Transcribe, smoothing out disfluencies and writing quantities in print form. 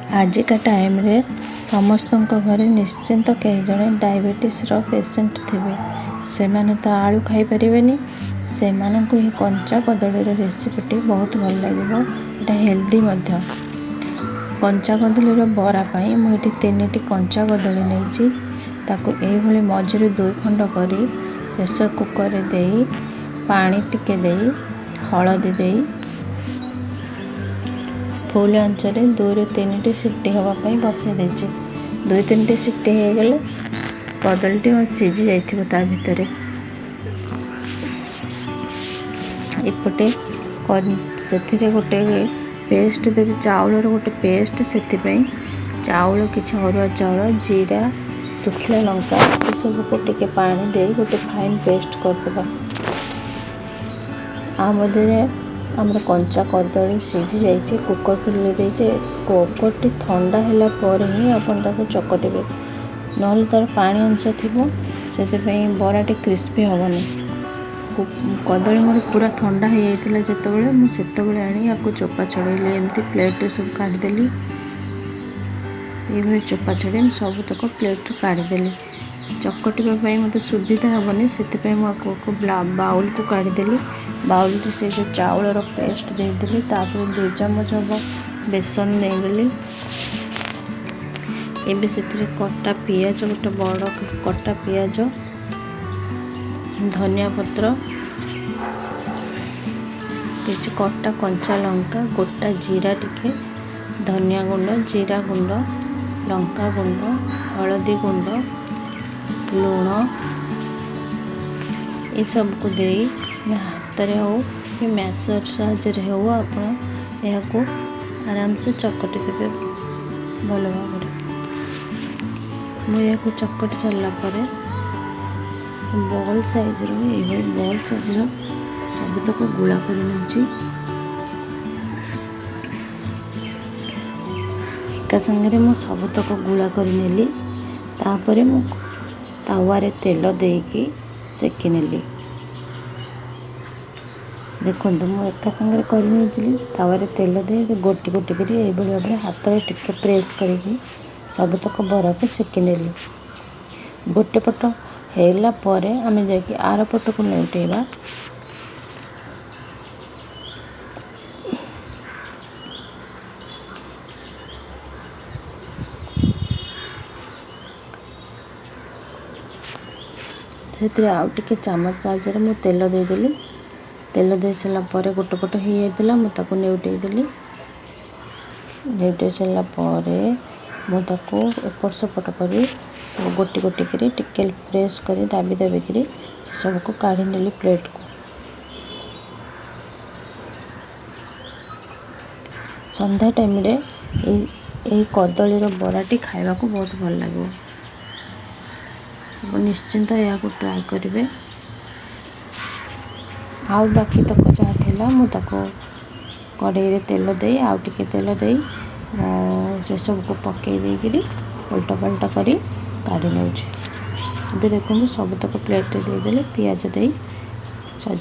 आजिका time रे समस्तक घरे निश्चिंत कई जने डायबिटीज रो पेशेंट थिबे। से माने तो आलू खाई परिबेनी, से माननको ही कंचा कदली रो रेसिपीटी बहुत भल लागिबो। एटा हेल्दी मध्य। कंचा कदली रो बरा पई मु एठी 3टी कंचा कदली नेइची, ताको एई भली मझिरे 2 खंड करी प्रेशर कुकर रे देई पानी टिके देई हळदी देई फुल आंचरे 2 ରୁ 3टी सिटी हवा पई बसे देछि। 2-3टी सिटी हे गेले कदलीटी सिझी जाइथिबो ता भितरे। एपटे सेथिरे गोटे पेस्ट देबी, चाउल रो गोटे पेस्ट। सेथि पई चाउल किछि अरुआ चाउल, जीरा, सुखिला लंका ए सब को टिके पानी दे गोटे फाइन पेस्ट कर देबा। आ मधुरे हमर कंचा कदली सिझी जाइए। कुकर खुले देजे कुकरटी ठंडा होला पर ही अपन ताको चकटिबे, नहले तार पानी अंश थिबो, सेते बराटी क्रिस्पी हबनी। कदली मोर पूरा ठंडा हो जाइतिला जेतेबेले मु सेतेबेले आनी याको चोपा छड़ेली, एमती प्लेट रे सब काट देली। ये चोपा छड़े सब तक प्लेट रे काट देली। चकटिबा पई मते सुविधा हबनी, सेते पई मु को बाउल को काट देली। बाउल से जो चाउल रो पेस्ट दे देली, तापर 2 चम्मच हब बेसन दे देली। एबे सेतिरे कटा पियाज, गोटे बड़ कटा पियाज, धनिया पत्र, किछि कटा कंचा लंका, गोटा जीरा टिके, धनिया गुंड, जीरा गुंड, लंका गुंड, हळदी गुंड, लूण ये सब को देई हाथ हो कि मैसर साहाଯ୍य हो आप यहाँ आराम से चकटी देवे भल भाव। मुझे चकटी सारा बॉल साइज बॉल साइज सबतक गुला कर एका संगे मु सबतक गुला कर नेली। तापर मु तावारे तेल देकी सेकी नेली। देखो मु एका संगे कर तावारे तेल दे गोटी गोटी कर भाव हाथ में टिके प्रेस करके सबतक बरा को सेकी नेली। गोटे पट हैला परे आमे जाके आर पट को लेउटेबा। से आउ टिके चामच साहाଯ୍य मु तेल दे देली। तेल दे सारा पर गोटे पट हो जाता मुझे नेउटे देली। नेउटे सारा पर मुझे एपट सेपट कर सब गोटी गोटी कर टिके प्रेस कर दाबी दाबी कर सब को काढ़ी नेली प्लेट को। संध्या टाइम रे यही कदली बराटी खाइबा को बहुत भल लगे। निश्चिंत या ट्राए करेंगे। आउ बाकी तक जहाँ थिला मु ताको कड़ाई रे तेल दे आउ टिके तेल दे से सब को पकई देकरी उल्टा पल्टा करी काढ़ी नौछि। अबे देखो सब तक प्लेट रे दे देले पियाज दे सजाई।